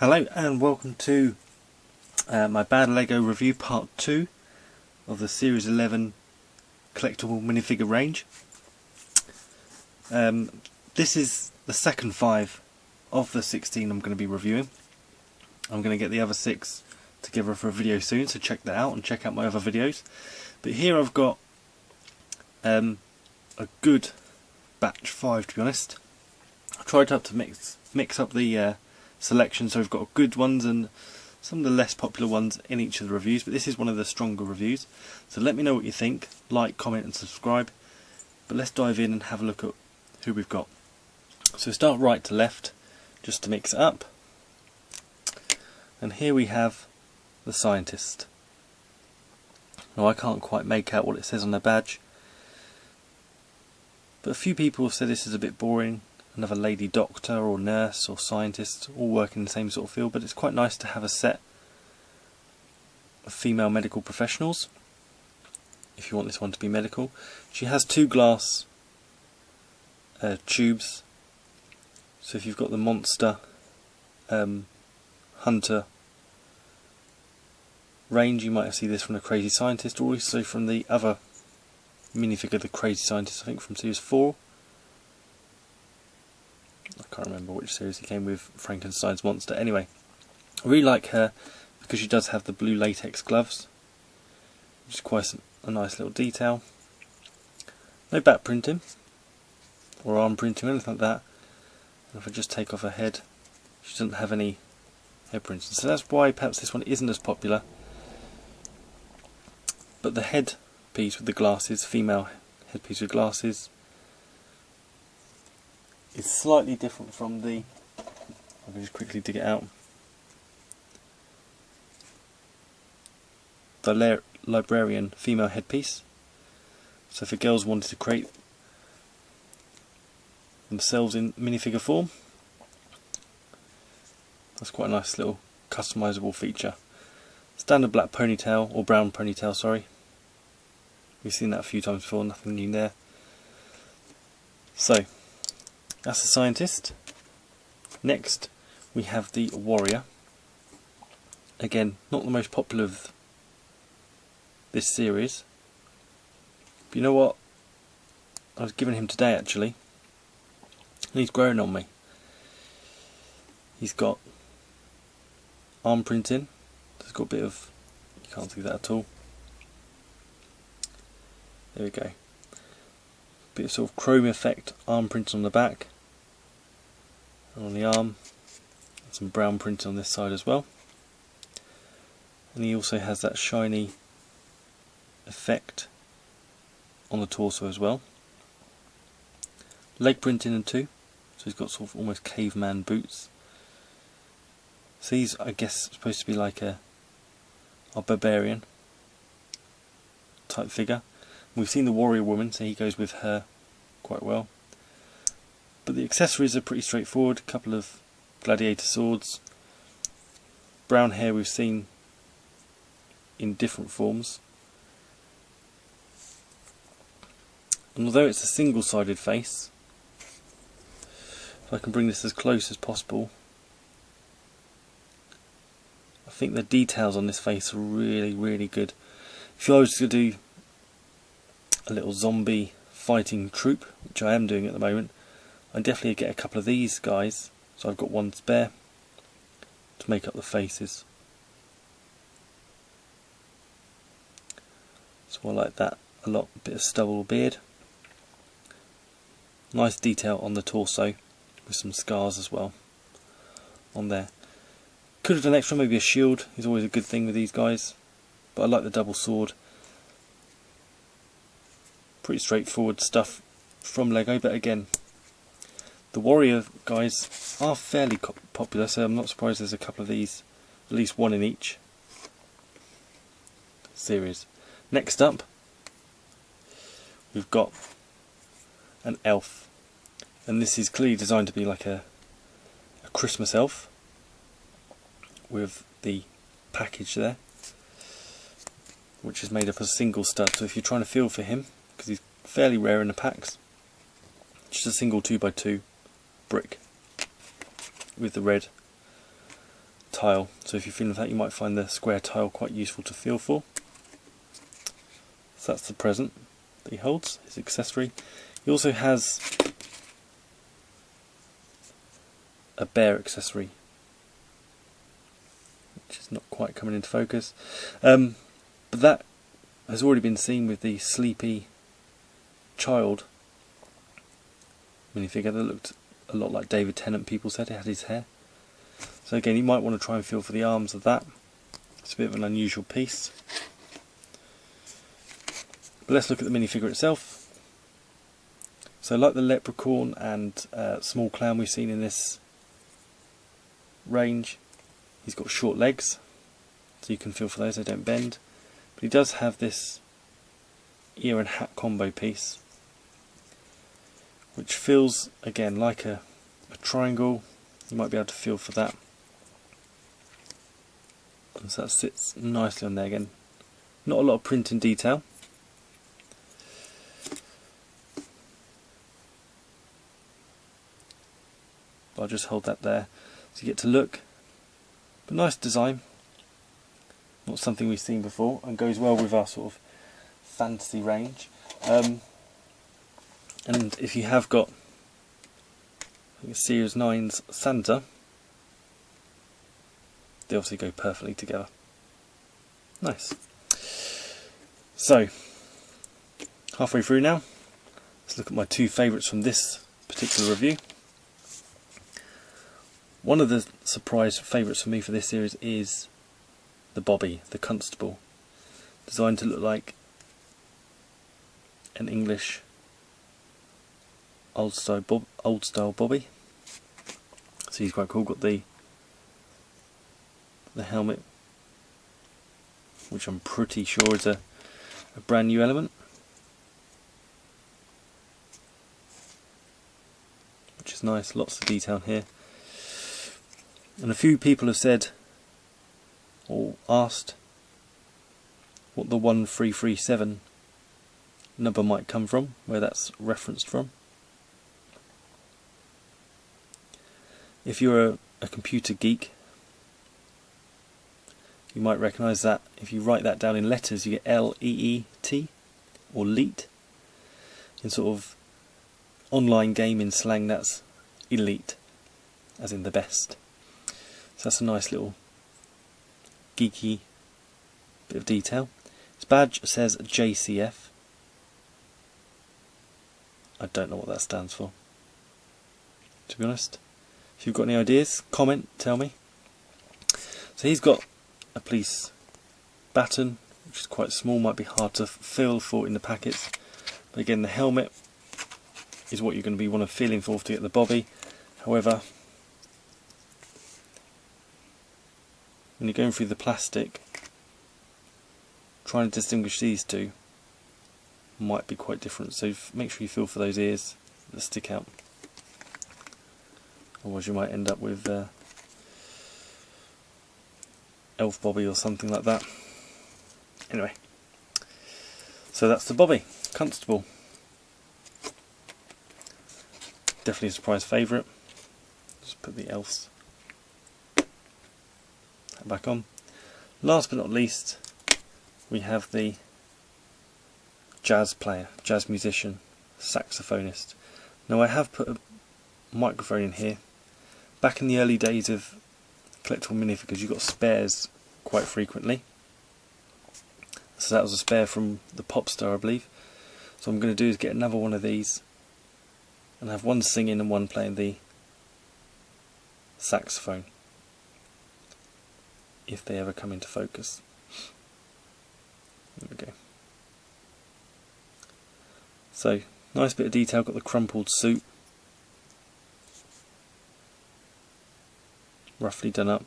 Hello and welcome to my BADlego review part 2 of the Series 11 collectible minifigure range. This is the second 5 of the 16 I'm going to be reviewing. I'm going to get the other 6 together for a video soon, so check that out and check out my other videos. But here I've got a good batch 5, to be honest. I tried to mix up the selection, so we've got good ones and some of the less popular ones in each of the reviews, but this is one of the stronger reviews. So let me know what you think, like, comment and subscribe. But let's dive in and have a look at who we've got. So start right to left just to mix it up. And here we have the scientist. Now I can't quite make out what it says on their badge, but a few people have said this is a bit boring. Another lady doctor or nurse or scientist, all working in the same sort of field, but it's quite nice to have a set of female medical professionals, if you want this one to be medical. She has 2 glass tubes, so if you've got the monster hunter range, you might have seen this from the Crazy Scientist, or also from the other minifigure, the Crazy Scientist, I think from series 4. I can't remember which series he came with, Frankenstein's monster. Anyway, I really like her because she does have the blue latex gloves, which is quite a nice little detail. No back printing or arm printing or anything like that. And if I just take off her head, she doesn't have any head printing, so that's why perhaps this one isn't as popular. But the head piece with the glasses, female headpiece with glasses, is slightly different from the, I can just quickly dig it out, the librarian female headpiece. So if girls wanted to create themselves in minifigure form, that's quite a nice little customizable feature. Standard black ponytail, or brown ponytail, sorry. We've seen that a few times before, nothing new there. So that's the scientist. Next we have the warrior. Again, not the most popular of this series, but you know what, I was given him today actually, and he's growing on me. He's got arm printing, so he's got a bit of, you can't see that at all, there we go, bit of sort of chrome effect arm print on the back and on the arm, and some brown print on this side as well. And he also has that shiny effect on the torso as well. Leg printing in 2, so he's got sort of almost caveman boots. So he's, I guess, supposed to be like a barbarian type figure. We've seen the warrior woman, so he goes with her quite well. But the accessories are pretty straightforward. A couple of gladiator swords. Brown hair we've seen in different forms. And although it's a single-sided face, if I can bring this as close as possible, I think the details on this face are really good. If I was to do a little zombie fighting troupe, which I am doing at the moment, I'd definitely get a couple of these guys, so I've got one spare to make up the faces. So I like that a lot, a bit of stubble beard. Nice detail on the torso with some scars as well on there. Could have done extra, maybe a shield is always a good thing with these guys, but I like the double sword. Pretty straightforward stuff from Lego, but again, the warrior guys are fairly popular, so I'm not surprised there's a couple of these, at least one in each series. Next up, we've got an elf, and this is clearly designed to be like a Christmas elf with the package there, which is made up of a single stud. So if you're trying to feel for him, because he's fairly rare in the packs, just a single 2x2 brick with the red tile, so if you're feeling that, you might find the square tile quite useful to feel for. So that's the present that he holds, his accessory. He also has a bear accessory, which is not quite coming into focus, but that has already been seen with the sleepy child minifigure that looked a lot like David Tennant. People said it had his hair. So again, you might want to try and feel for the arms of that. It's a bit of an unusual piece. But let's look at the minifigure itself. So like the leprechaun and small clown we've seen in this range, he's got short legs, so you can feel for those, they don't bend. But he does have this ear and hat combo piece, which feels again like a triangle. You might be able to feel for that. And so that sits nicely on there again. Not a lot of print and detail. But I'll just hold that there so you get to look. But nice design. Not something we've seen before, and goes well with our sort of fantasy range. And if you have got, I think it's Series 9's Santa, they obviously go perfectly together. Nice. So, halfway through now, let's look at my two favourites from this particular review. One of the surprise favourites for me for this series is the Bobby, the Constable, designed to look like an English old style Bobby. So he's quite cool. Got the helmet, which I'm pretty sure is a brand new element, which is nice. Lots of detail here. And a few people have said or asked what the 1337 number might come from, where that's referenced from. If you're a computer geek, you might recognise that. If you write that down in letters, you get L-E-E-T, or LEET. In sort of online gaming slang, that's elite, as in the best. So that's a nice little geeky bit of detail. His badge says JCF. I don't know what that stands for, to be honest. If you've got any ideas, comment, tell me. So he's got a police baton, which is quite small, might be hard to feel for in the packets. But again, the helmet is what you're going to be feeling for to get the Bobby. However, when you're going through the plastic, trying to distinguish these two might be quite different. So make sure you feel for those ears that stick out. Otherwise you might end up with Elf Bobby or something like that. Anyway, so that's the Bobby, Constable. Definitely a surprise favourite. Just put the elves back on. Last but not least, we have the jazz player, jazz musician, saxophonist. Now I have put a microphone in here. Back in the early days of collectible minifigures, you got spares quite frequently. So that was a spare from the Pop Star, I believe. So what I'm going to do is get another one of these and have one singing and one playing the saxophone, if they ever come into focus. There we go. So, nice bit of detail, got the crumpled suit, roughly done up.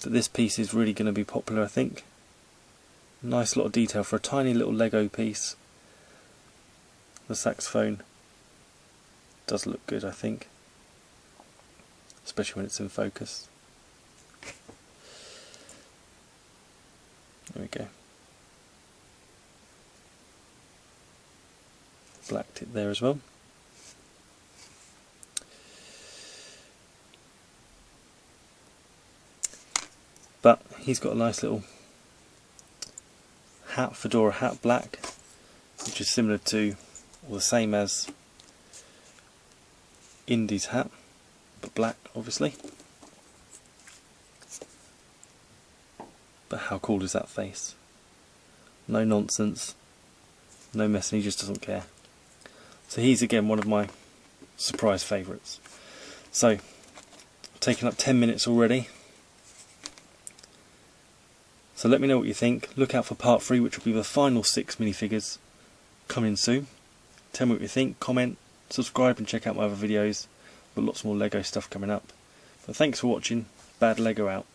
But this piece is really going to be popular, I think. Nice lot of detail for a tiny little Lego piece. The saxophone does look good, I think, especially when it's in focus. There we go. Black tip there as well. he's got a nice little hat, fedora hat, black, which is similar to, or the same as Indy's hat, but black obviously. But how cool is that face? No nonsense, no messing, he just doesn't care. So he's again one of my surprise favourites. So, taken up 10 minutes already. So let me know what you think. Look out for part 3, which will be the final 6 minifigures coming soon. Tell me what you think, comment, subscribe and check out my other videos. Got lots more Lego stuff coming up. But thanks for watching. BADlego out.